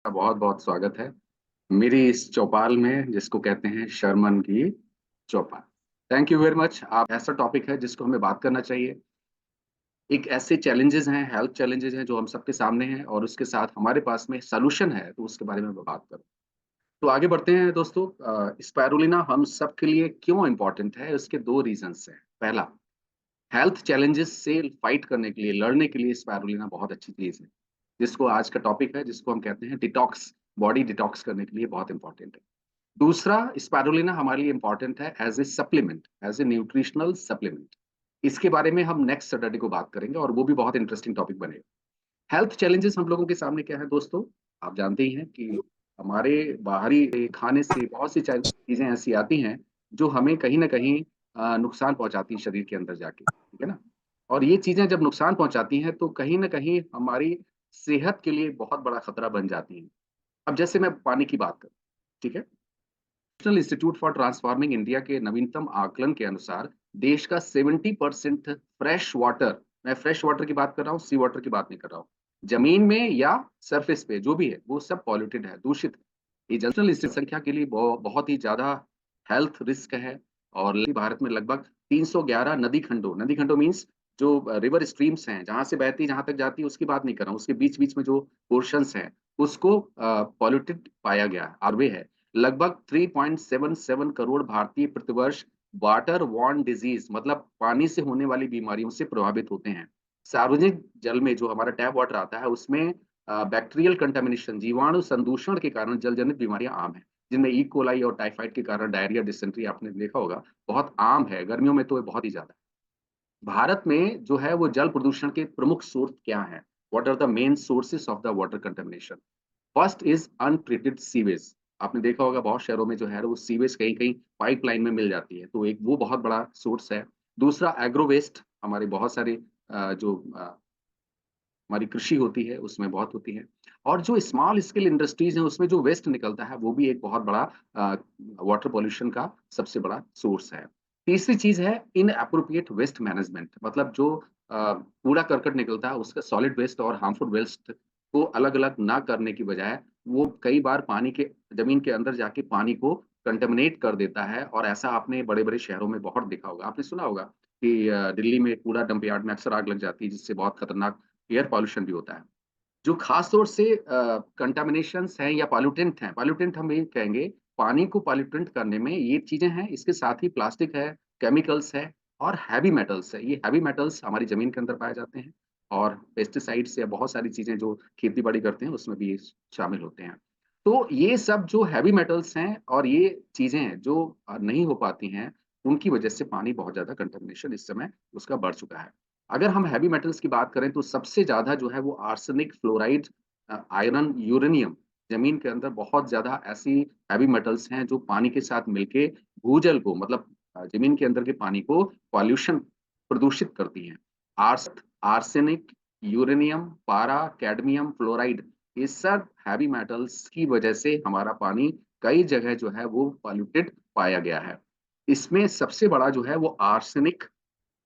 का बहुत बहुत स्वागत है मेरी इस चौपाल में जिसको कहते हैं शर्मन की चौपाल। Thank you very much. आप ऐसा टॉपिक है जिसको हमें बात करना चाहिए। एक ऐसे चैलेंजेस हैं, हेल्थ चैलेंजेस हैं जो हम सबके सामने हैं और उसके साथ हमारे पास में सॉल्यूशन है, तो उसके बारे में मैं बात करूँ। तो आगे बढ़ते हैं दोस्तों। स्पाइरुलिना हम सबके लिए क्यों इम्पोर्टेंट है, उसके दो रीजंस हैं। पहला, हेल्थ चैलेंजेस से फाइट करने के लिए, लड़ने के लिए स्पाइरुलिना बहुत अच्छी चीज है, जिसको आज का टॉपिक है, जिसको हम कहते हैं डिटॉक्स। बॉडी डिटॉक्स करने के लिए बहुत इंपॉर्टेंट है। दूसरा, स्पाइरुलिना हमारे लिए इंपॉर्टेंट है as a supplement, as a nutritional supplement. इसके बारे में हम नेक्स्ट सैटरडे को बात करेंगे और वो भी बहुत इंटरेस्टिंग टॉपिक बनेगा। हेल्थ चैलेंजेस हम लोगों के सामने क्या है दोस्तों? आप जानते ही हैं कि हमारे बाहरी खाने से बहुत सी चीजें ऐसी आती हैं जो हमें कहीं ना कहीं नुकसान पहुंचाती हैं शरीर के अंदर जाके, ठीक है ना। और ये चीजें जब नुकसान पहुंचाती हैं तो कहीं ना कहीं हमारी सेहत के लिए बहुत बड़ा खतरा बन जाती हैं। अब जैसे मैं पानी की बात करूं, ठीक है। National institute for transforming India के नवीनतम आकलन के अनुसार देश का 70% फ्रेश वाटर, मैं फ्रेश वाटर की बात कर रहा हूँ, सी वाटर की बात नहीं कर रहा हूँ, जमीन में या सरफेस पे जो भी है वो सब पॉल्यूटेड है, दूषित है। ये जनरल संख्या के लिए बहुत ही ज्यादा हेल्थ रिस्क है। और भारत में लगभग 311 नदी खंडों मीन्स जो रिवर स्ट्रीम्स हैं, जहां से बहती जहां तक जाती है उसकी बात नहीं कर रहा हूँ, उसके बीच बीच में जो पोर्शंस हैं उसको पॉल्यूटेड पाया गया और वे है लगभग 3.77 करोड़ भारतीय प्रतिवर्ष वाटर वॉर्न डिजीज, मतलब पानी से होने वाली बीमारियों से प्रभावित होते हैं। सार्वजनिक जल में जो हमारा टैप वाटर आता है उसमें बैक्टीरियल कंटामिनेशन, जीवाणु संदूषण के कारण जल जनित बीमारियां आम है, जिनमें ई कोलाई और टाइफाइड के कारण डायरिया, डिसेंट्री आपने देखा होगा, बहुत आम है। गर्मियों में तो ये बहुत ही ज्यादा है। भारत में जो है वो जल प्रदूषण के प्रमुख स्रोत क्या है? What are the main sources of the water contamination? First is untreated sewage. आपने देखा होगा बहुत शहरों में जो है वो सीवेज कहीं कहीं पाइपलाइन में मिल जाती है, तो एक वो बहुत बड़ा सोर्स है। दूसरा, एग्रो वेस्ट। हमारे बहुत सारे जो हमारी कृषि होती है उसमें बहुत होती है। और जो स्मॉल स्केल इंडस्ट्रीज हैं उसमें जो वेस्ट निकलता है वो भी एक बहुत बड़ा वाटर पॉल्यूशन का सबसे बड़ा सोर्स है। तीसरी चीज है इन अप्रोप्रिएट वेस्ट मैनेजमेंट, मतलब जो कूड़ा करकट निकलता है उसका सॉलिड वेस्ट और हार्मफुल वेस्ट को अलग अलग ना करने की बजाय वो कई बार पानी के, जमीन के अंदर जाके पानी को कंटेमिनेट कर देता है। और ऐसा आपने बड़े बड़े शहरों में बहुत देखा होगा, आपने सुना होगा कि दिल्ली में कूड़ा डंप यार्ड में अक्सर आग लग जाती है, जिससे बहुत खतरनाक एयर पॉल्यूशन भी होता है। जो खास तौर से कंटामिनेशंस हैं या पॉल्यूटेंट हैं, पॉल्यूटेंट हम ये कहेंगे, पानी को पॉल्यूटेंट करने में ये चीजें हैं, इसके साथ ही प्लास्टिक है, केमिकल्स है और हैवी मेटल्स है। ये हैवी मेटल्स हमारी जमीन के अंदर पाए जाते हैं और पेस्टिसाइड्स या बहुत सारी चीजें जो खेती बाड़ी करते हैं उसमें भी ये शामिल होते हैं। तो ये सब जो हैवी मेटल्स हैं और ये चीजें हैं जो नहीं हो पाती हैं, उनकी वजह से पानी बहुत ज्यादा कंटेमिनेशन इस समय उसका बढ़ चुका है। अगर हम हैवी मेटल्स की बात करें तो सबसे ज्यादा जो है वो आर्सेनिक, फ्लोराइड, आयरन, यूरेनियम, जमीन के अंदर बहुत ज्यादा ऐसी हैवी मेटल्स हैं जो पानी के साथ मिलके भूजल को, मतलब जमीन के अंदर के पानी को पॉल्यूशन, प्रदूषित करती हैं। आर्स आर्सेनिक, यूरेनियम, पारा, कैडमियम, फ्लोराइड, ये सब हैवी मेटल्स की वजह से हमारा पानी कई जगह जो है वो पॉल्यूटेड पाया गया है। इसमें सबसे बड़ा जो है वो आर्सेनिक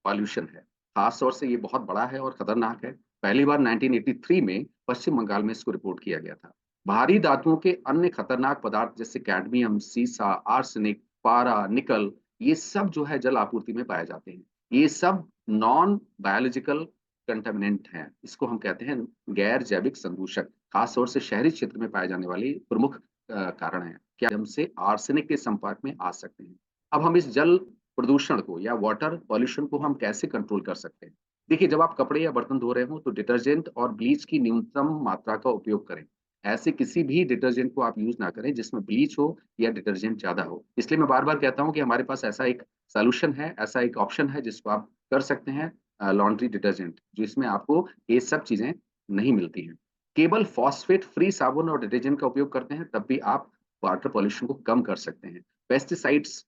पॉल्यूशन है। खास तौर से ये बहुत बड़ा है और खतरनाक है। पहली बार 1983 में पश्चिम बंगाल में इसको रिपोर्ट किया गया था। भारी धातुओं के अन्य खतरनाक पदार्थ जैसे कैडमियम, सीसा, आर्सेनिक, पारा, निकल, ये सब जो है जल आपूर्ति में पाए जाते हैं। ये सब नॉन बायोलॉजिकल कंटेमिनेंट हैं, इसको हम कहते हैं गैर जैविक संदूषक। खास तौर से शहरी क्षेत्र में पाए जाने वाली प्रमुख कारण है क्या हमसे आर्सेनिक के संपर्क में आ सकते हैं। अब हम इस जल प्रदूषण को या वाटर पॉल्यूशन को हम कैसे कंट्रोल कर सकते हैं? देखिए, जब आप कपड़े या बर्तन धो रहे हो तो डिटर्जेंट और ब्लीच की न्यूनतम मात्रा का उपयोग करें। ऐसे किसी भी डिटर्जेंट को आप यूज ना करें जिसमें ब्लीच हो या डिटर्जेंट ज्यादा हो। इसलिए मैं बार बार कहता हूं कि हमारे पास ऐसा एक सोल्यूशन है, ऐसा एक ऑप्शन है जिसको आप कर सकते हैं, लॉन्ड्री डिटर्जेंट, जो इसमें आपको ये सब चीजें नहीं मिलती हैं। केवल फॉस्फेट फ्री साबुन और डिटर्जेंट का उपयोग करते हैं तब भी आप वाटर पॉल्यूशन को कम कर सकते हैं। पेस्टिसाइड्स,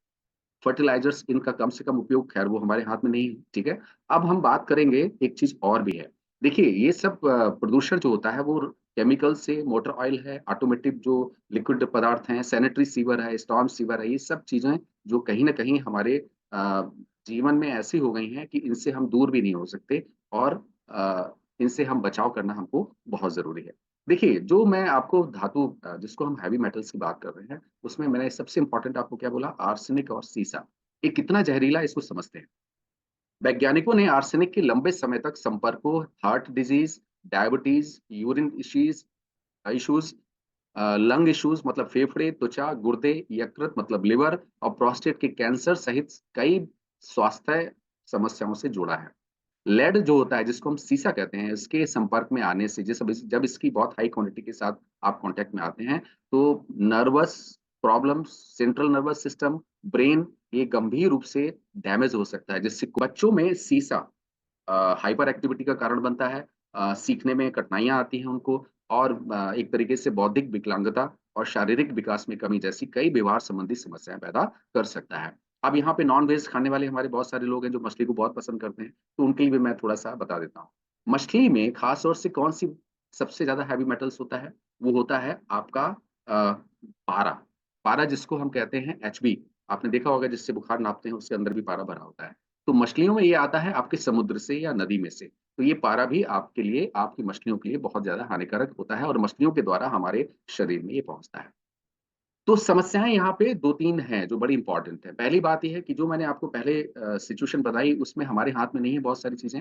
फर्टिलाइजर्स, इनका कम से कम उपयोग, खैर वो हमारे हाथ में नहीं है, ठीक है। अब हम बात करेंगे, एक चीज और भी है। देखिए, ये सब प्रदूषण जो होता है वो केमिकल से, मोटर ऑयल है, ऑटोमेटिव जो लिक्विड पदार्थ हैं, सैनिटरी सीवर है, स्टॉर्म सीवर है, ये सब चीजें जो कहीं ना कहीं हमारे जीवन में ऐसी हो गई हैं कि इनसे हम दूर भी नहीं हो सकते। और इनसे हम बचाव करना हमको बहुत जरूरी है। देखिए, जो मैं आपको धातु जिसको हम हेवी मेटल्स की बात कर रहे हैं, उसमें मैंने सबसे इम्पोर्टेंट आपको क्या बोला? आर्सेनिक और सीसा। ये कितना जहरीला है इसको समझते हैं। वैज्ञानिकों ने आर्सेनिक के लंबे समय तक संपर्क को heart disease, diabetes, urine issues, lung issues मतलब फेफड़े, त्वचा, गुर्दे, यकृत मतलब लिवर और प्रोस्टेट के कैंसर सहित कई स्वास्थ्य समस्याओं से जोड़ा है। लेड जो होता है जिसको हम सीसा कहते हैं, इसके संपर्क में आने से जब इसकी बहुत हाई क्वांटिटी के साथ आप कांटेक्ट में आते हैं, तो nervous problems, central nervous system, brain ये गंभीर रूप से डैमेज हो सकता है, जिससे बच्चों में सीसा हाइपर एक्टिविटी का कारण बनता है। सीखने में कठिनाइयाँ आती हैं उनको और एक तरीके से बौद्धिक विकलांगता और शारीरिक विकास में कमी जैसी कई व्यवहार संबंधी समस्याएँ पैदा कर सकता है। अब यहाँ पे नॉन-वेज खाने वाले हमारे बहुत सारे लोग हैं जो मछली को बहुत पसंद करते हैं, तो उनके लिए भी मैं थोड़ा-सा बता देता हूँ। मछली में ख़ास तौर से कौन-सी सबसे ज़्यादा हेवी मेटल्स होता है? वो होता है आपका पारा। पारा जिसको हम कहते हैं एचबी। आपने देखा होगा जिससे बुखार नापते हैं उसके अंदर भी पारा भरा होता है। तो मछलियों में ये आता है आपके समुद्र से या नदी में से। तो ये पारा भी आपके लिए, आपकी मछलियों के लिए बहुत ज़्यादा हानिकारक होता है और मछलियों के द्वारा हमारे शरीर में ये पहुँचता है। तो समस्याएँ यहाँ पे 2-3 हैं जो बड़ी इम्पोर्टेंट है। पहली बात ये है कि जो मैंने आपको पहले सिचुएशन बताई उसमें हमारे हाथ में नहीं है बहुत सारी चीज़ें।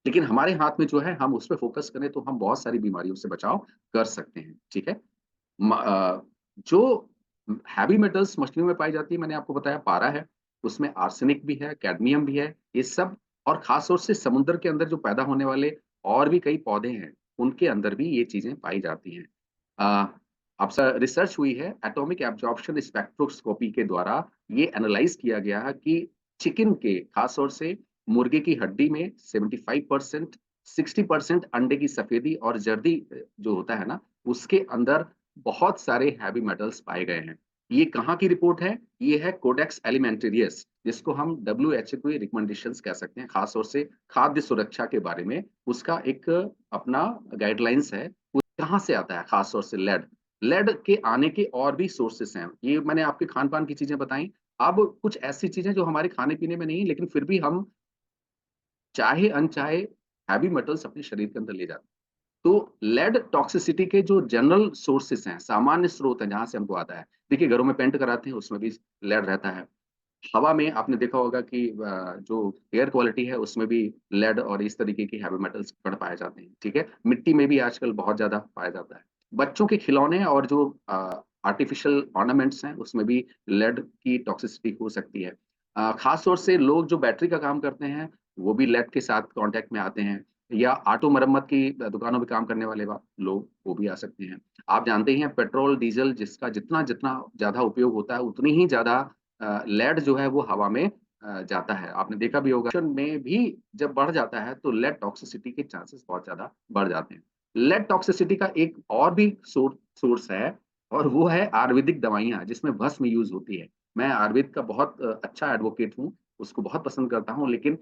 लेकिन हमारे हाथ में जो है हम उस पे फ़ोकस करें तो हम बहुत सारी बीमारियों से बचाव कर सकते हैं, ठीक है? जो हेवी मेटल्स मछलियों में पाई जाती है मैंने आपको बताया पारा है, उसमें आर्सेनिक भी है, कैडमियम भी है, ये सब और ख़ास तौर से समुद्र के अंदर जो पैदा होने वाले और भी कई पौधे हैं, उनके अंदर भी ये चीज़ें पाई जाती हैं। अ, अब रिसर्च हुई है एटॉमिक एब्जॉर्प्शन स्पेक्ट्रोस्कोपी के द्वारा ये एनालाइज़ किया गया है कि चिकन के ख़ास तौर से मुर्गे की हड्डी में 75% 60% अंडे की सफ़ेदी और जर्दी जो होता है ना, उसके अंदर बहुत सारे हेवी मेटल्स पाए गए हैं। ये कहाँ की रिपोर्ट है? ये है कोडेक्स एलिमेंटेरियस जिसको हम डब्ल्यूएचओ की रिकमेंडेशंस कह सकते हैं, ख़ास तौर से खाद्य सुरक्षा के बारे में उसका एक अपना गाइडलाइंस है। वो कहाँ से आता है ख़ास तौर से लेड। लेड के आने के और भी सोर्सेज़ हैं। ये मैंने आपके खान-पान की चीज़ें बताई। अब कुछ ऐसी चीज़ें जो हमारे खाने-पीने में नहीं है, लेकिन फिर भी हम चाहे अनचाहे हैवी मेटल्स अपने शरीर के अंदर ले जाते हैं। तो लेड टॉक्सिसिटी के जो जनरल सोर्सेज़ हैं, सामान्य स्रोत हैं जहाँ से हमको आता है। देखिए घरों में पेंट कराते हैं उसमें भी लेड रहता है। हवा में आपने देखा होगा कि जो एयर क्वालिटी है उसमें भी लेड और इस तरीके के हेवी मेटल्स कण पाए जाते हैं, ठीक है? मिट्टी में भी आजकल बहुत ज़्यादा पाया जाता है। बच्चों के खिलौने और जो आर्टिफ़िशियल ऑर्नामेंट्स हैं उसमें भी लेड की टॉक्सिसिटी हो सकती है। ख़ास तौर से लोग जो बैटरी का काम करते हैं, वो भी लेड के साथ कॉन्टैक्ट में आते हैं या ऑटो मरम्मत की दुकानों में काम करने वाले लोग, वो भी आ सकते हैं। आप जानते ही हैं पेट्रोल, डीज़ल जिसका जितना-जितना ज़्यादा उपयोग होता है, उतनी ही ज़्यादा लेड जो है वो हवा में जाता है। आपने देखा भी होगा में भी जब बढ़ जाता है तो लेड टॉक्सिसिटी के चांसेस बहुत ज़्यादा बढ़ जाते हैं। लेड टॉक्सिसिटी का एक और भी सोर्स है और वो है आयुर्वेदिक दवाइयाँ जिसमें भस्म यूज़ होती है। मैं आयुर्वेद का बहुत अच्छा एडवोकेट हूँ, उसको बहुत पसंद करता हूँ लेकिन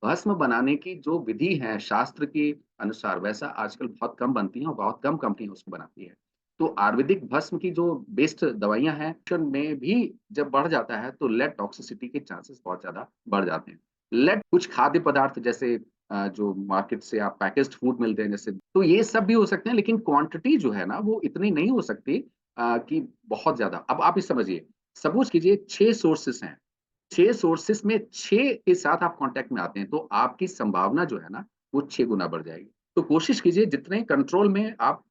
भस्म बनाने की जो विधि है शास्त्र के अनुसार वैसा आजकल बहुत कम बनती हैं और बहुत कम कंपनी उसको बनाती है। तो आयुर्वेदिक भस्म की जो बेस्ड दवाइयाँ हैं, में भी जब बढ़ जाता है तो लेड टॉक्सिसिटी के चांसेस बहुत ज़्यादा बढ़ जाते हैं। लेड कुछ खाद्य पदार्थ जैसे जो मार्केट से आप पैकेज्ड फूड मिलते हैं जैसे तो ये सब भी हो सकते हैं लेकिन क्वांटिटी जो है ना वो इतनी नहीं हो सकती कि बहुत ज़्यादा। अब आप ये समझिए, सपोज़ कीजिए 6 सोर्सेज़ हैं, 6 सोर्सेज़ में 6 के साथ आप कॉन्टैक्ट में आते हैं, तो आपकी संभावना जो है ना, वो 6 गुना बढ़ जाएगी। तो कोशिश कीजिए जितने कंट्रोल में आप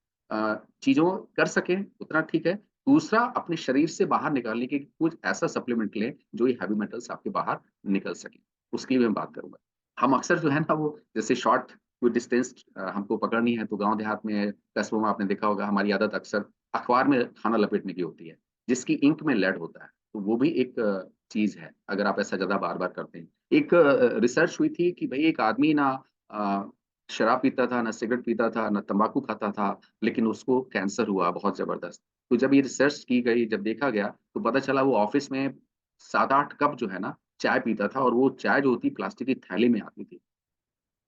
चीज़ों कर सकें, उतना ठीक है। दूसरा अपने शरीर से बाहर निकालने के कुछ ऐसा सप्लीमेंट लें, जो ये हेवी मेटल्स आपके बाहर निकल सकें, उसकी भी मैं बात करूँगा। हम अक्सर जो है ना वो जैसे शॉर्ट कोई डिस्टेंस हमको पकड़नी है, तो गाँव-देहात में, कस्बों में आपने देखा होगा हमारी आदत अक्सर अखबार में खाना लपेटने की होती है, जिसकी इंक में लेड होता है। तो वो भी एक चीज़ है, अगर आप ऐसा ज़्यादा बार-बार करते हैं। एक रिसर्च हुई थी कि भई एक आदमी ना अ, शराब पीता था, ना सिगरेट पीता था, ना तम्बाकू खाता था, लेकिन उसको कैंसर हुआ बहुत ज़बरदस्त। तो जब ये रिसर्च की गई, जब देखा गया, तो पता चला वो ऑफ़िस में 7-8 कप जो है ना, चाय पीता था और वो चाय जो होती प्लास्टिक की थैली में आती थी।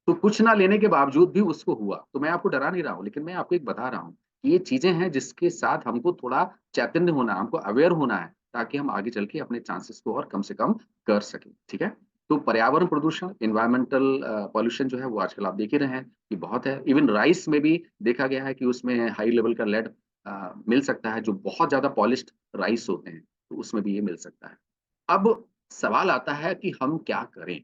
तो कुछ ना लेने के बावजूद भी उसको हुआ। तो मैं आपको डरा नहीं रहा हूँ, लेकिन मैं आपको एक बता रहा हूँ, कि ये चीज़ें हैं जिसके साथ हमको थोड़ा चैतन्य होना है, हमको अवेयर होना है, ताकि हम आगे चल के अपने चांसेस को और कम से कम कर सकें। ठीक है? तो पर्यावरण प्रदूषण, एनवायरमेंटल पॉल्यूशन जो है वो आजकल आप देख ही रहे हैं कि बहुत है। इवन राइस में भी देखा गया है कि उसमें हाई लेवल का लेड मिल सकता है, जो बहुत ज़्यादा पॉलिश्ड राइस होते हैं, तो उसमें भी ये मिल सकता है। अब सवाल आता है कि हम क्या करें?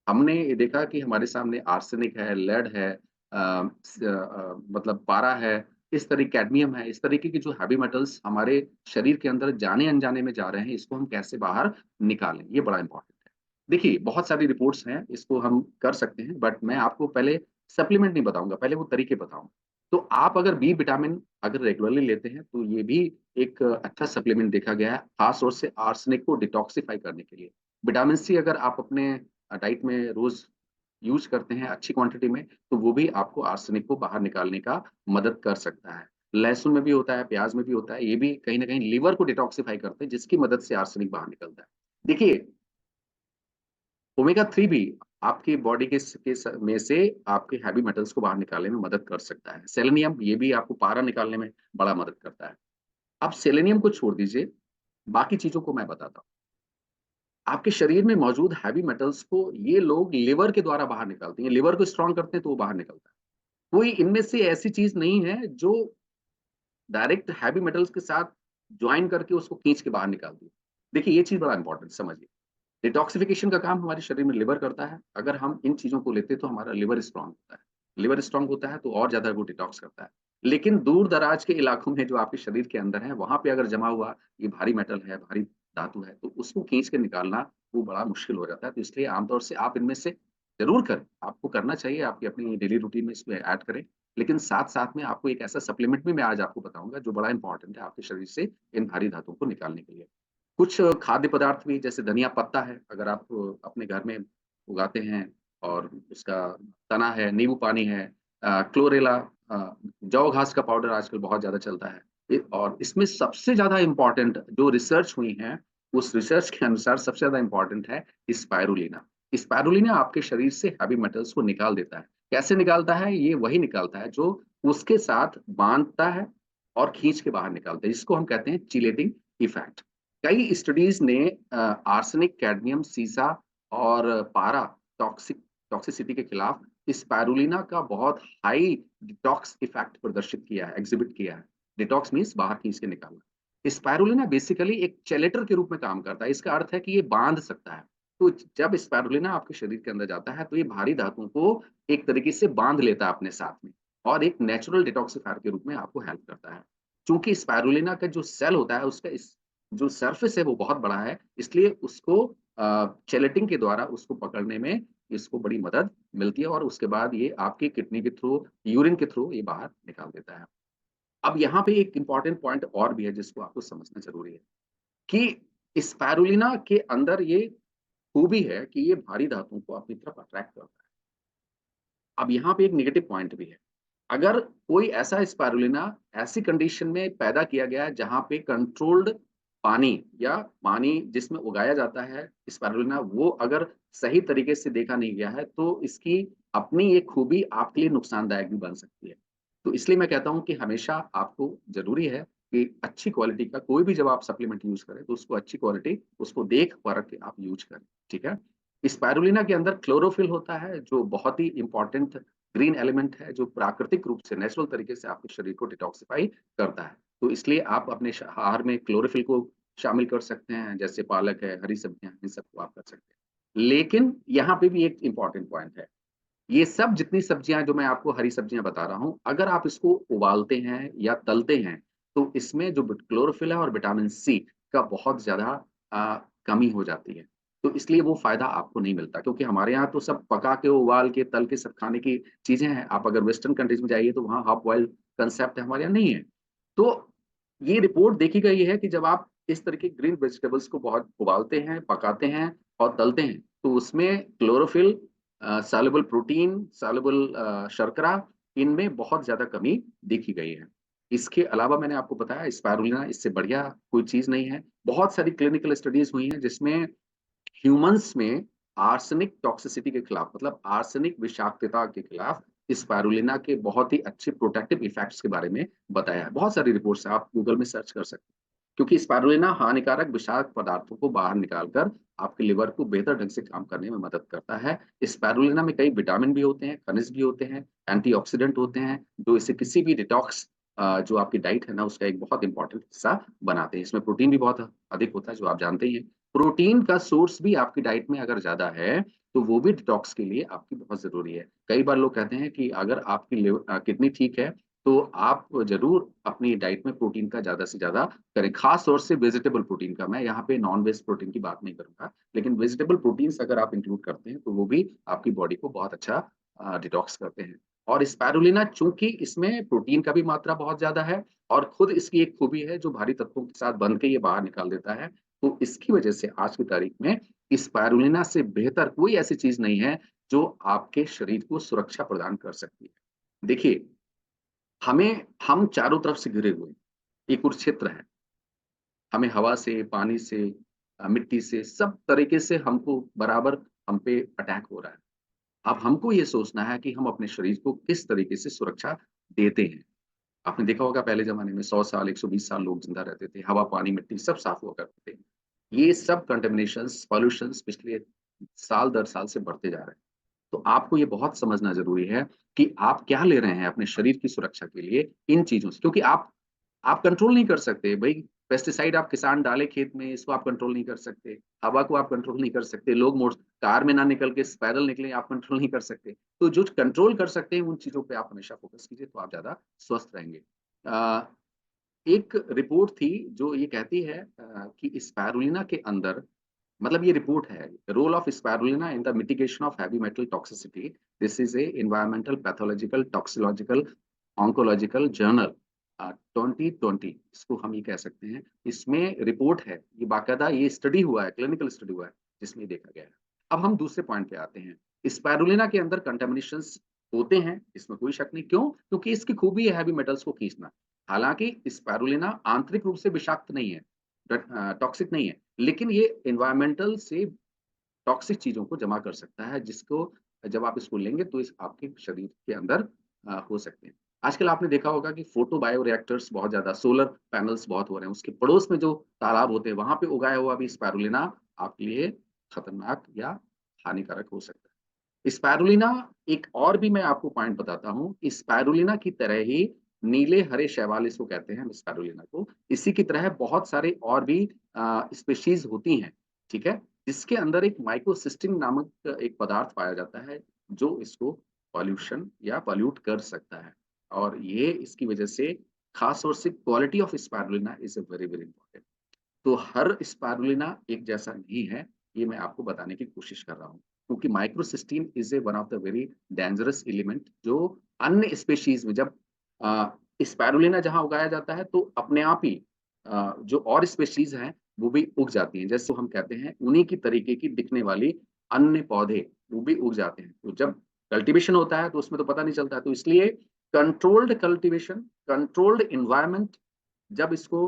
हमने ये देखा कि हमारे सामने आर्सेनिक है, लेड है, मतलब पारा है, इस तरह कैडमियम है, इस तरीके की जो हेवी मेटल्स हमारे शरीर के अंदर जाने-अनजाने में जा रहे हैं, इसको हम कैसे बाहर निकालें? ये बड़ा इम्पोर्टेंट है। देखिए, बहुत सारी रिपोर्ट्स हैं, इसको हम कर सकते हैं, बट मैं आपको पहले सप्लीमेंट नहीं बताऊँगा, पहले वो तरीके बताऊँ। तो आप अगर बी विटामिन अगर रेगुलरली लेते हैं, तो ये भी एक अच्छा सप्लीमेंट देखा गया है, ख़ास तौर से आर्सेनिक को डिटॉक्सिफ़ाई करने के लिए। विटामिन सी अगर आप अपने डाइट में रोज़ यूज़ करते हैं अच्छी क्वांटिटी में, तो वो भी आपको आर्सेनिक को बाहर निकालने का मदद कर सकता है। लहसुन में भी होता है, प्याज़ में भी होता है, ये भी कहीं न कहीं लीवर को डिटॉक्सिफ़ाई करते हैं, जिसकी मदद से आर्सेनिक बाहर निकलता है। देखिए, ओमेगा 3 भी आपकी बॉडी के में से आपके हेवी मेटल्स को बाहर निकालने में मदद कर सकता है। सेलेनियम ये भी आपको पारा निकालने में बड़ा मदद करता है। अब सेलेनियम को छोड़ दीजिए, बाकी चीज़ों को मैं बताता हूँ। आपके शरीर में मौजूद हेवी मेटल्स को ये लोग लिवर के द्वारा बाहर निकालते हैं। लिवर को स्ट्रॉन्ग करते हैं तो वो बाहर निकलता है। कोई इनमें से ऐसी चीज़ नहीं है जो डायरेक्ट हेवी मेटल्स के साथ जॉइन करके उसको खींच के बाहर निकालती है। देखिए ये चीज़ बड़ा इम्पोर्टेंट समझिए। डिटॉक्सिफिकेशन का काम हमारे शरीर में लिवर करता है। अगर हम इन चीज़ों को लेते हैं तो हमारा लिवर स्ट्रॉन्ग होता है। लिवर स्ट्रॉन्ग होता है तो और ज़्यादा वो डिटॉक्स करता है। लेकिन दूर-दराज के इलाकों में जो आपके शरीर के अंदर है, वहाँ पे अगर जमा हुआ ये भारी मेटल है, भारी धातु है, तो उसको खींच के निकालना वो बड़ा मुश्किल हो जाता है। तो इसलिए आमतौर से आप इनमें से ज़रूर करें। आपको करना चाहिए, आपकी अपनी डेली रूटीन में इसमें ऐड करें। लेकिन साथ-साथ में आपको एक ऐसा सप्लीमेंट भी मैं आज आपको बताऊँगा जो बड़ा इम्पोर्टेंट है आपके शरीर से इन भारी धातुओं को निकालने के लिए। कुछ खाद्य पदार्थ भी जैसे धनिया पत्ता है, अगर आप अपने घर में उगाते हैं और उसका तना है, नींबू पानी है, क्लोरेला, जौ घास का पाउडर आजकल बहुत ज़्यादा चलता है। और इसमें सबसे ज़्यादा इम्पोर्टेंट जो रिसर्च हुई है, उस रिसर्च के अनुसार सबसे ज़्यादा इम्पोर्टेंट है स्पाइरुलिना। स्पाइरुलिना आपके शरीर से हेवी मेटल्स को निकाल देता है। कैसे निकालता है? ये वही निकालता है जो उसके साथ बाँधता है और खींच के बाहर निकालता है, जिसको हम कहते हैं चिलेटिंग इफेक्ट। कई स्टडीज़ ने आर्सेनिक, कैडमियम, सीसा और पारा टॉक्सिसिटी के खिलाफ स्पाइरुलिना का बहुत हाई डिटॉक्स इफेक्ट प्रदर्शित किया है, एग्ज़िबिट किया है। डिटॉक्स मीन्स बाहर खींच के निकालना। स्पाइरुलिना बेसिकली एक चैलेटर के रूप में काम करता है। इसका अर्थ है कि ये बाँध सकता है। तो जब स्पाइरुलिना आपके शरीर के अंदर जाता है, तो ये भारी धातुओं को एक तरीके से बाँध लेता है अपने साथ में और एक नेचुरल डिटॉक्सिफायर के रूप में आपको हेल्प करता है। चूँकि स्पाइरुलिना का जो सेल होता है, उसका जो सरफेस है वो बहुत बड़ा है, इसलिए उसको चेलेटिंग के द्वारा उसको पकड़ने में इसको बड़ी मदद मिलती है और उसके बाद ये आपकी किडनी के थ्रू, यूरिन के थ्रू ये बाहर निकाल देता है। अब यहाँ पे एक इम्पोर्टेंट पॉइंट और भी है जिसको आपको समझना ज़रूरी है, कि स्पाइरुलिना के अंदर ये खूबी है कि ये भारी धातुओं को अपनी तरफ अट्रैक्ट करता है। अब यहाँ पे एक नेगेटिव पॉइंट भी है। अगर कोई ऐसा स्पाइरुलिना ऐसी कंडीशन में पैदा किया गया है जहाँ पे कंट्रोल्ड पानी या पानी जिसमें उगाया जाता है स्पाइरुलिना, वो अगर सही तरीके से देखा नहीं गया है तो इसकी अपनी एक खूबी आपके लिए नुकसानदायक भी बन सकती है। तो इसलिए मैं कहता हूँ कि हमेशा आपको ज़रूरी है कि अच्छी क्वालिटी का कोई भी जब आप सप्लीमेंट यूज़ करें तो उसको अच्छी क्वालिटी उसको देख परख के आप यूज़ करें, ठीक है? स्पाइरुलिना के अंदर क्लोरोफिल होता है जो बहुत ही इम्पोर्टेंट ग्रीन एलिमेंट है जो प्राकृतिक रूप से नेचुरल तरीके से आपके शरीर को डिटॉक्सिफाई करता है। तो इसलिए आप अपने आहार में क्लोरोफिल को शामिल कर सकते हैं, जैसे पालक है, हरी सब्जियाँ इन सबको आप कर सकते हैं। लेकिन यहाँ पे भी एक इम्पोर्टेंट पॉइंट है। ये सब जितनी सब्जियाँ जो मैं आपको हरी सब्जियाँ बता रहा हूँ, अगर आप इसको उबालते हैं या तलते हैं, तो इसमें जो क्लोरोफिल है और विटामिन सी का बहुत ज़्यादा कमी हो जाती है। तो इसलिए वो फ़ायदा आपको नहीं मिलता क्योंकि हमारे यहाँ तो सब पका के, उबाल के, तल के सब खाने की चीज़ें हैं। आप अगर वेस्टर्न कंट्रीज़ में जाइए तो वहाँ हाफ बॉइल्ड कांसेप्ट है, हमारे यहाँ नहीं है। तो ये रिपोर्ट देखी गई है कि जब आप इस तरह के ग्रीन वेजिटेबल्स को बहुत उबालते हैं, पकाते हैं और तलते हैं, तो उसमें क्लोरोफिल, सॉल्युबल प्रोटीन, सॉल्युबल शर्करा, इनमें बहुत ज़्यादा कमी देखी गई है। इसके अलावा मैंने आपको बताया स्पाइरुलिना इससे बढ़िया कोई चीज़ नहीं है। बहुत सारी क्लिनिकल स्टडीज़ हुई हैं जिसमें ह्यूमन्स में आर्सेनिक टॉक्सिसिटी के खिलाफ मतलब आर्सेनिक विषाक्तता के खिलाफ स्पाइरुलिना के बहुत ही अच्छे प्रोटेक्टिव इफेक्ट्स के बारे में बताया है। बहुत सारी रिपोर्ट्स हैं, आप गूगल में सर्च कर सकते हैं। क्योंकि स्पाइरुलिना हानिकारक विषाक्त पदार्थों को बाहर निकालकर आपके लिवर को बेहतर ढंग से काम करने में मदद करता है। स्पाइरुलिना में कई विटामिन भी होते हैं, खनिज भी होते हैं, एंटीऑक्सीडेंट होते हैं, जो इसे किसी भी डिटॉक्स जो आपकी डाइट है ना, उसका एक बहुत इम्पोर्टेंट हिस्सा बनाते हैं। इसमें प्रोटीन भी बहुत अधिक होता है, जो आप जानते ही हैं। प्रोटीन का सोर्स भी आपकी डाइट में अगर ज़्यादा है, तो वो भी डिटॉक्स के लिए आपकी बहुत ज़रूरी है। कई बार लोग कहते हैं कि अगर आपकी किडनी ठीक है, तो आप ज़रूर अपनी डाइट में प्रोटीन का ज़्यादा से ज़्यादा करें, खास तौर से वेजिटेबल प्रोटीन का। मैं यहाँ पे नॉन-वेज प्रोटीन की बात नहीं करूँगा, लेकिन वेजिटेबल प्रोटीन्स अगर आप इंक्लूड करते हैं, तो वो भी आपकी बॉडी को बहुत अच्छा डिटॉक्स करते हैं। और स्पाइरुलिना चूँकि इसमें प्रोटीन का भी मात्रा बहुत ज़्यादा है और खुद इसकी एक खूबी है जो भारी तत्वों के साथ बंध के ये बाहर निकाल देता है। तो इसकी वजह से आज की तारीख में स्पाइरुलिना से बेहतर कोई ऐसी चीज़ नहीं है, जो आपके शरीर को सुरक्षा प्रदान कर सकती है। देखिए, हम चारों तरफ से घिरे हुए हैं, ये कुरुक्षेत्र है। हमें हवा से, पानी से मिट्टी से, सब तरीके से हमको बराबर हम पे अटैक हो रहा है। अब हमको ये सोचना है कि हम अपने शरीर को किस तरीके से सुरक्षा देते हैं। आपने देखा होगा पहले ज़माने में 100 साल, 120 साल लोग ज़िंदा रहते थे। हवा, पानी, मिट्टी सब साफ हुआ करते थे। ये सब कंटामिनेशंस, पॉल्यूशंस पिछले साल दर साल से बढ़ते जा रहे हैं। तो आपको ये बहुत समझना ज़रूरी है कि आप क्या ले रहे हैं अपने शरीर की सुरक्षा के लिए इन चीज़ों से, क्योंकि आप कंट्रोल नहीं कर सकते। भई पेस्टिसाइड आप किसान डाले खेत में, इसको आप कंट्रोल नहीं कर सकते। हवा को आप कंट्रोल नहीं कर सकते। लोग कार में ना निकल के पैदल निकलें, आप कंट्रोल नहीं कर सकते। तो जो कंट्रोल कर सकते हैं, उन चीज़ों पे आप हमेशा फ़ोकस कीजिए, तो आप ज़्यादा स्वस्थ रहेंगे। अ, एक रिपोर्ट थी जो ये कहती है कि स्पाइरुलिना के अंदर, मतलब ये रिपोर्ट है, role of spirulina in the mitigation of heavy metal toxicity. This is a environmental pathological toxicological oncological journal 2020, इसको हम ये कह सकते हैं। इसमें रिपोर्ट है, ये बाकायदा ये स्टडी हुआ है, क्लिनिकल स्टडी हुआ है, जिसमें ये देखा गया है। अब हम दूसरे पॉइंट पे आते हैं। स्पाइरुलिना के अंदर कंटामिनेशंस होते हैं, इसमें कोई शक नहीं। क्यों? क्योंकि इसकी खूबी है हैवी मेटल्स को खींचना। हालांकि स्पाइरुलिना आंतरिक रूप से विषाक्त नहीं है, टॉक्सिक नहीं है, लेकिन ये एनवायरमेंटल से टॉक्सिक चीज़ों को जमा कर सकता है, जिसको जब आप इसको लेंगे तो इस आपके शरीर के अंदर हो सकते हैं। आजकल आपने देखा होगा कि फोटो बायोरिएक्टर्स बहुत ज़्यादा, सोलर पैनल्स बहुत हो रहे हैं। उसके पड़ोस में जो तालाब होते हैं, वहाँ पे उगाया हुआ भी स्पाइरुलिना आपके लिए खतरनाक या हानिकारक हो सकता है। स्पाइरुलिना एक और भी मैं आपको पॉइंट बताता हूँ, स्पाइरुलिना की तरह ही नीले हरे शैवाल इसको कहते हैं स्पाइरुलिना को। इसी की तरह बहुत सारे और भी स्पीशीज़ होती हैं, ठीक है? जिसके अंदर एक माइक्रोसिस्टीन नामक एक पदार्थ पाया जाता है, जो इसको पॉल्यूशन या पॉल्यूट कर सकता है। और ये इसकी वजह से खास तौर से quality of spirulina is a very, very important. तो हर स्पाइरुलिना एक जैसा नहीं है, ये मैं आपको बताने की कोशिश कर रहा हूँ। क्योंकि microcystin is a one of the very dangerous element, जो अन्य स्पेशीज़ में जब स्पाइरुलिना जहाँ उगाया जाता है, तो अपने आप ही जो और स्पेशीज़ हैं, वो भी उग जाती हैं। जैसे हम कहते हैं, उन्हीं की तरीके की दिखने वाली अन्य पौधे, वो भी उग जाते हैं। तो जब कल्टीवेशन होता है, तो उसमें तो पता नहीं चलता है। तो इसलिए कंट्रोल्ड कल्टीवेशन, कंट्रोल्ड एनवायरनमेंट, जब इसको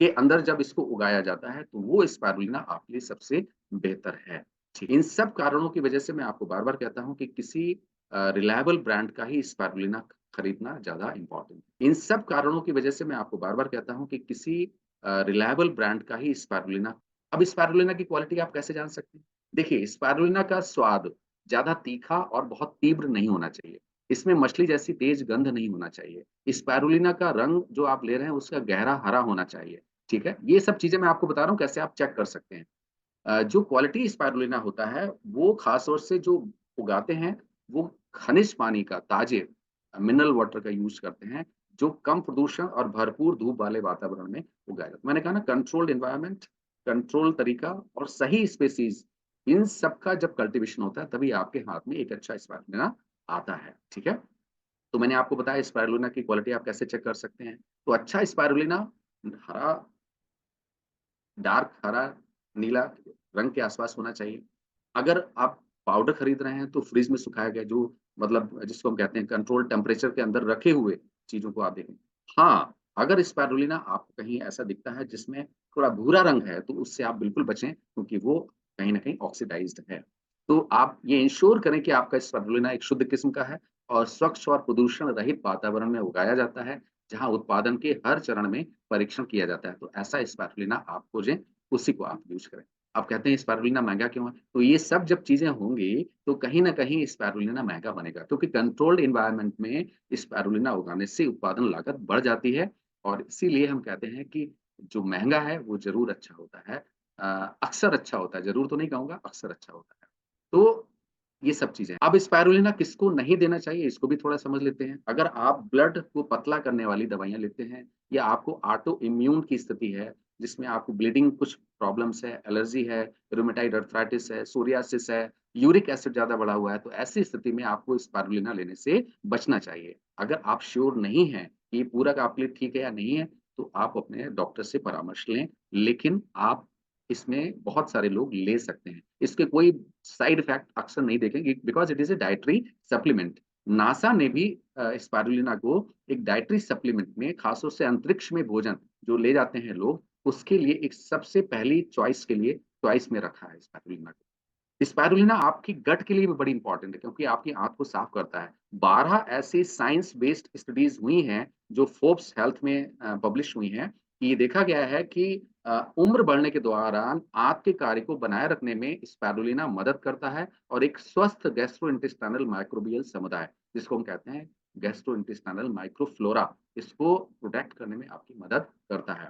के अंदर जब इसको उगाया जाता है, तो वो स्पाइरुलिना आपके लिए सबसे बेहतर है। जी, इन सब कारणों की वजह से मैं आपको बार-बार कहता हूँ कि किसी रिलायबल ब्रांड का ही स्पाइरुलिना खरीदना ज़्यादा इम्पोर्टेंट है। इन सब कारणों की वजह से मैं आपको बार-बार कहता हूँ कि किसी रिलायबल ब्रांड का ही स्पाइरुलिना। अब स्पाइरुलिना की क्वालिटी आप कैसे जान सकते हैं? देखिए, स्पाइरुलिना का स्वाद ज़्यादा तीखा और बहुत तीव्र नहीं होना चाहिए। इसमें मछली जैसी तेज गंध नहीं होना चाहिए। स्पाइरुलिना का रंग जो आप ले रहे हैं, उसका गहरा हरा होना चाहिए, ठीक है? ये सब चीज़ें मैं आपको बता रहा हूँ, कैसे आप चेक कर सकते हैं। जो क्वालिटी स्पाइरुलिना होता है, वो खास तौर से जो उगाते हैं, वो खनिज पानी का, ताज़े मिनरल वाटर का यूज़ करते हैं, जो कम प्रदूषण और भरपूर धूप वाले वातावरण में उगाया जाता है। मैंने कहा ना, कंट्रोल्ड एनवायरनमेंट, कंट्रोल तरीका और सही स्पेसीज़, इन सब का जब कल्टीवेशन होता है, तभी आपके हाथ में एक अच्छा स्पाइरुलिना आता है, ठीक है? तो मैंने आपको बताया स्पाइरुलिना की क्वालिटी आप कैसे चेक कर सकते हैं। तो अच्छा स्पाइरुलिना हरा, डार्क हरा, नीला रंग के आस-पास होना चाहिए। अगर आप पाउडर खरीद रहे हैं, तो फ्रिज में सुखाया गया, जो मतलब जिसको हम कहते हैं कंट्रोल्ड टेम्परेचर के अंदर रखे हुए चीज़ों को आप देखें। हाँ, अगर स्पाइरुलिना आपको कहीं ऐसा दिखता है जिसमें थोड़ा भूरा रंग है, तो उससे आप बिल्कुल बचें, क्योंकि वो कहीं न कहीं ऑक्सिडाइज़्ड है। तो आप ये इंश्योर करें कि आपका स्पाइरुलिना एक शुद्ध किस्म का है और स्वच्छ और प्रदूषण रहित वातावरण में उगाया जाता है, जहाँ उत्पादन के हर चरण में परीक्षण किया जाता है। तो ऐसा स्पाइरुलिना आप खोजें, उसी को आप यूज़ करें। आप कहते हैं स्पारुलिना महँगा क्यों है? तो ये सब जब चीज़ें होंगी, तो कहीं न कहीं स्पारुलिना महँगा बनेगा क्योंकि कंट्रोल्ड एनवायरनमेंट में स्पारुलिना उगाने से उत्पादन लागत बढ़ जाती है और इसीलिए हम कहते हैं कि जो महँगा है, वो ज़रूर अच्छा होता है। अक्सर अच्छा होता है, ज़रूर तो नहीं कहूँगा, अक्सर अच्छा होता है। तो ये सब चीज़ें। अब स्पाइरुलिना किसको नहीं देना चाहिए, इसको भी थोड़ा समझ लेते हैं। अगर आप ब्लड को पतला करने वाली दवाइयाँ लेते हैं या आपको ऑटो इम्यून की स्थिति है, जिसमें आपको ब्लीडिंग कुछ प्रॉब्लम्स है, एलर्जी है, रूमेटाइड अर्थराइटिस है, सोरियासिस है, यूरिक एसिड ज़्यादा बढ़ा हुआ है, तो ऐसी स्थिति में आपको स्पाइरुलिना लेने से बचना चाहिए। अगर आप श्योर नहीं हैं कि पूरक आपके लिए ठीक है या नहीं है, तो आप अपने डॉक्टर से परामर्श लें। लेकिन आप इसमें बहुत सारे लोग ले सकते हैं। इसके कोई साइड इफ़ेक्ट अक्सर नहीं देखेंगे because it is a dietary supplement. NASA ने भी स्पारुलिना को एक डायटरी सप्लीमेंट में ख़ासतौर से अंतरिक्ष में भोजन जो ले जाते हैं लोग, उसके लिए एक सबसे पहली चॉइस में रखा है स्पारुलिना को। स्पाइरुलिना आपकी गट के लिए भी बड़ी इम्पोर्टेंट है क्योंकि आपकी आँत को साफ करता है। 12 ऐसी साइंस बेस्ड स्टडीज़ हुई हैं जो फोर्ब्स हेल्थ में पब्लिश हुई हैं। कि ये देखा गया है कि उम्र बढ़ने के दौरान आँत के कार्य को बनाए रखने में स्पाइरुलिना मदद करता है और एक स्वस्थ गैस्ट्रोइंटेस्टाइनल माइक्रोबियल समुदाय, जिसको हम कहते हैं गैस्ट्रोइंटेस्टाइनल माइक्रोफ्लोरा, इसको प्रोटेक्ट करने में आपकी मदद करता है।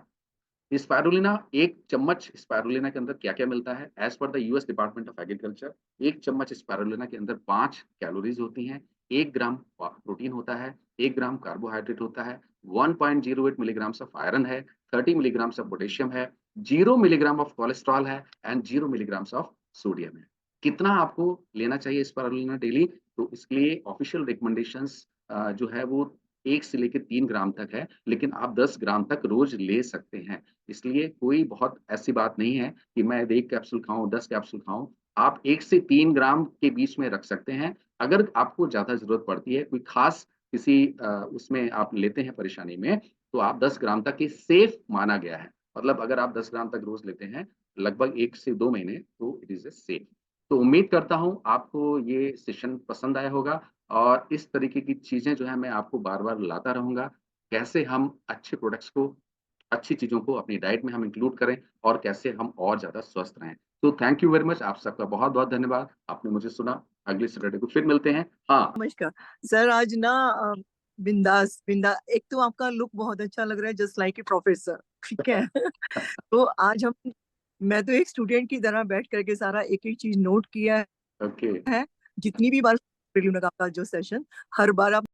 स्पाइरुलिना 1 चम्मच स्पाइरुलिना के अंदर क्या-क्या मिलता है? As per the US department of agriculture 1 चम्मच स्पाइरुलिना के अंदर 5 कैलोरीज़ होती हैं, 1 ग्राम प्रोटीन होता है, 1 ग्राम कार्बोहाइड्रेट होता है, 1.08 मिलीग्राम्स ऑफ आयरन है, 30 मिलीग्राम्स ऑफ पोटेशियम है, 0 मिलीग्राम ऑफ कोलेस्टेरॉल है एंड 0 मिलीग्राम्स ऑफ सोडियम है। कितना आपको लेना चाहिए स्पाइरुलिना डेली? तो इसके लिए ऑफिशियल रिकमेंडेशंस जो है वो 1 से लेके 3 ग्राम तक है, लेकिन आप 10 ग्राम तक रोज़ ले सकते हैं। इसलिए कोई बहुत ऐसी बात नहीं है कि मैं 1 कैप्सूल खाऊँ, 10 कैप्सूल खाऊँ। आप 1 से 3 ग्राम के बीच में रख सकते हैं। अगर आपको ज़्यादा ज़रूरत पड़ती है, कोई ख़ास किसी उसमें आप लेते हैं परेशानी में, तो आप 10 ग्राम तक ये सेफ़ माना गया है। मतलब अगर आप 10 ग्राम तक रोज़ लेते हैं, लगभग 1 से 2 महीने, तो इट इज़ अ सेफ़। तो उम्मीद करता हूँ आपको ये सेशन पसंद आया होगा और इस तरीके की चीज़ें जो हैं मैं आपको बार-बार लाता रहूँगा। कैसे हम अच्छे प्रोडक्ट्स को अच्छी चीज़ों को अपनी डाइट में हम इंक्लूड करें और कैसे हम और ज़्यादा स्वस्थ रहें। तो थैंक यू वेरी मच आप सबका बहुत-बहुत धन्यवाद। आपने मुझे सुना। अगले सैटरडे को फिर मिलते हैं। हाँ, नमस्कार सर। आज ना बिंदास बिंदा एक तो आपका लुक बहुत अच्छा लग रहा है, जस्ट लाइक ए प्रोफेसर, ठीक है। तो आज हम मैं तो एक स्टूडेंट की तरह बैठ करके सारा एक एक चीज नोट किया ओके। है। जितनी भी बार का आपका जो सेशन, हर बार आप